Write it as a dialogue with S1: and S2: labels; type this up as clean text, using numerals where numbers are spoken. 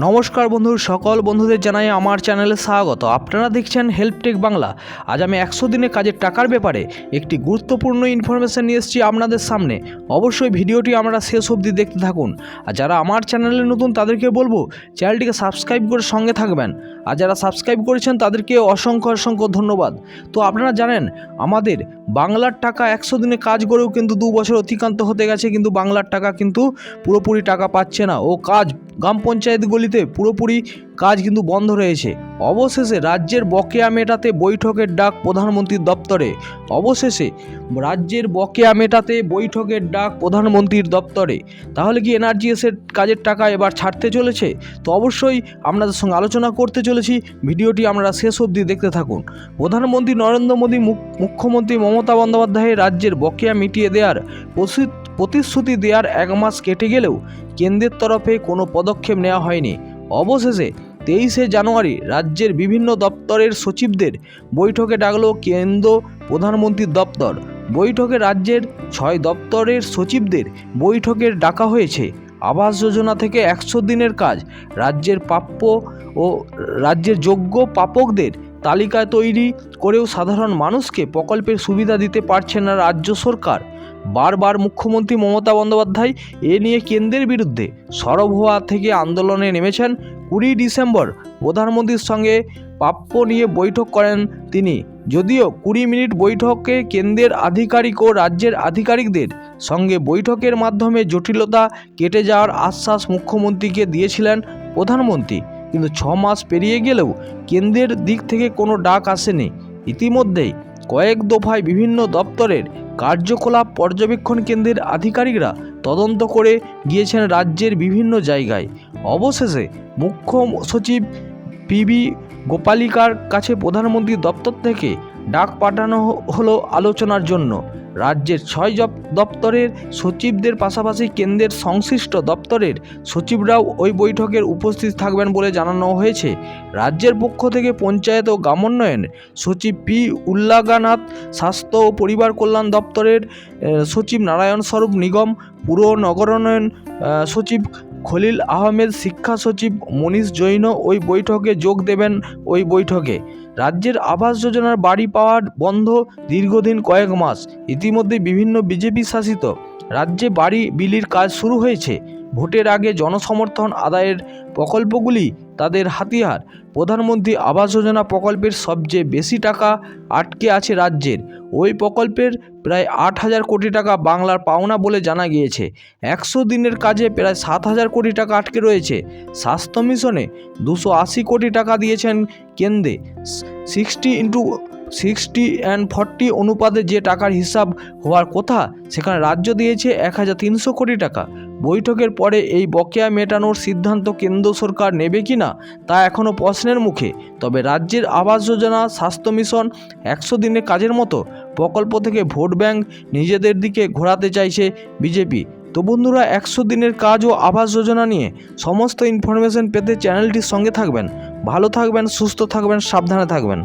S1: নমস্কার বন্ধু, সকল বন্ধুদের জানাই আমার চ্যানেলে স্বাগত। আপনারা দেখছেন হেল্পটেক বাংলা। আজ আমি 100 দিনে কাজের টাকার ব্যাপারে একটি গুরুত্বপূর্ণ ইনফরমেশন নিয়ে এসেছি আপনাদের সামনে। অবশ্যই ভিডিওটি আমরা শেষ অবধি দেখতে থাকুন। আর যারা আমার চ্যানেলে নতুন তাদেরকে বলবো চ্যানেলটিকে সাবস্ক্রাইব করে সঙ্গে থাকবেন। আর যারা সাবস্ক্রাইব করেছেন তাদেরকে অসংখ্য অসংখ্য ধন্যবাদ। তো আপনারা জানেন আমাদের বাংলার টাকা 100 দিনে কাজ করেও কিন্তু 2 বছর অতিক্রান্ত হতে গেছে, কিন্তু বাংলার টাকা কিন্তু পুরোপুরি টাকা পাচ্ছে না ও কাজ গ্রাম পঞ্চায়েতগুলিতে পুরোপুরি কাজ কিন্তু বন্ধ রয়েছে। অবশেষে রাজ্যের বকেয়া মেটাতে বৈঠকের ডাক প্রধানমন্ত্রীর দপ্তরে। প্রধানমন্ত্রীর দপ্তরে। তাহলে কি এনআরজিএসের কাজের টাকা এবার ছাড়তে চলেছে? তো অবশ্যই আপনাদের সঙ্গে আলোচনা করতে চলেছি। ভিডিওটি আমরা শেষ অবধি দেখতে থাকুন। প্রধানমন্ত্রী নরেন্দ্র মোদী মুখ্যমন্ত্রী মমতা বন্দ্যোপাধ্যায়ের রাজ্যের বকেয়া মিটিয়ে দেওয়ার প্রতিশ্রুতি দেওয়ার 1 মাস কেটে গেলেও কেন্দ্রের তরফে কোনো পদক্ষেপ নেওয়া হয়নি। অবশেষে 23শে জানুয়ারি রাজ্যের বিভিন্ন দপ্তরের সচিবদের বৈঠকে ডাকল কেন্দ্র প্রধানমন্ত্রীর দপ্তর। বৈঠকে রাজ্যের 6 দপ্তরের সচিবদের বৈঠকে ডাকা হয়েছে। আবাস যোজনা থেকে 100 দিনের কাজ, রাজ্যের প্রাপ্য ও রাজ্যের যোগ্য প্রাপকদের তালিকা তৈরি করেও সাধারণ মানুষকে প্রকল্পের সুবিধা দিতে পারছে না রাজ্য সরকার। বারবার মুখ্যমন্ত্রী মমতা বন্দ্যোপাধ্যায় এ নিয়ে কেন্দ্রের বিরুদ্ধে সরব হওয়া থেকে আন্দোলনে নেমেছেন। 20 ডিসেম্বর প্রধানমন্ত্রীর সঙ্গে প্রাপ্য নিয়ে বৈঠক করেন তিনি। যদিও 20 মিনিট বৈঠকে কেন্দ্রের আধিকারিক ও রাজ্যের আধিকারিকদের সঙ্গে বৈঠকের মাধ্যমে জটিলতা কেটে যাওয়ার আশ্বাস মুখ্যমন্ত্রীকে দিয়েছিলেন প্রধানমন্ত্রী, কিন্তু 6 মাস পেরিয়ে গেলেও কেন্দ্রের দিক থেকে কোনো ডাক আসেনি। ইতিমধ্যেই কয়েক দফায় বিভিন্ন দপ্তরের কার্যকলাপ পর্যবেক্ষণ কেন্দ্রের আধিকারিকরা তদন্ত করে গিয়েছেন রাজ্যের বিভিন্ন জায়গায়। অবশেষে মুখ্য সচিব পিবি গোপালিকার কাছে প্রধানমন্ত্রীর দপ্তর থেকে ডাক পাঠানো হলো আলোচনার জন্য। রাজ্যের 6 দপ্তরের সচিবদের পাশাপাশি কেন্দ্রের সংশ্লিষ্ট দপ্তরের সচিবরাও ওই বৈঠকের উপস্থিত থাকবেন বলে জানানো হয়েছে। রাজ্যের পক্ষ থেকে পঞ্চায়েত ও গ্রামোন্নয়ন সচিব পি উল্লাগানাথ, স্বাস্থ্য ও পরিবার কল্যাণ দপ্তরের সচিব নারায়ণ স্বরূপ নিগম, পুর নগরায়ণ সচিব খলিল আহমেদ, শিক্ষা সচিব মনীষ জৈন ওই বৈঠকে যোগ দেবেন। ওই বৈঠকে রাজ্যের আবাস যোজনার বাড়ি পাওয়ার বন্ধ দীর্ঘদিন কয়েক মাস। ইতিমধ্যে বিভিন্ন বিজেপি শাসিত রাজ্যে বাড়ি বিলির কাজ শুরু হয়েছে। ভোটের আগে জনসমর্থন আদায়ের প্রকল্পগুলি তাদের হাতিয়ার। প্রধানমন্ত্রী আবাস যোজনা প্রকল্পের সবচেয়ে বেশি টাকা আটকে আছে রাজ্যের। ওই প্রকল্পের প্রায় 8,000 কোটি টাকা বাংলার পাওনা বলে জানা গিয়েছে। 100 দিনের কাজে প্রায় 7,000 কোটি টাকা আটকে রয়েছে। স্বাস্থ্য মিশনে 280 কোটি টাকা দিয়েছেন কেন্দ্রে। 60:40 অনুপাতে যে টাকার হিসাব হওয়ার কথা, সেখানে রাজ্য দিয়েছে 1,300 কোটি টাকা। বৈঠকের পরে এই বকেয়া মেটানোর সিদ্ধান্ত কেন্দ্র সরকার নেবে কিনা তা এখনও প্রশ্নের মুখে। তবে রাজ্যের আবাস যোজনা, স্বাস্থ্য মিশন, 100 দিনের কাজের মতো প্রকল্প থেকে ভোট ব্যাংক নিজেদের দিকে ঘোরাতে চাইছে বিজেপি। তো বন্ধুরা, 100 দিনের কাজ ও আবাস যোজনা নিয়ে সমস্ত ইনফরমেশন পেতে চ্যানেলটির সঙ্গে থাকবেন। ভালো থাকবেন, সুস্থ থাকবেন, সাবধানে থাকবেন।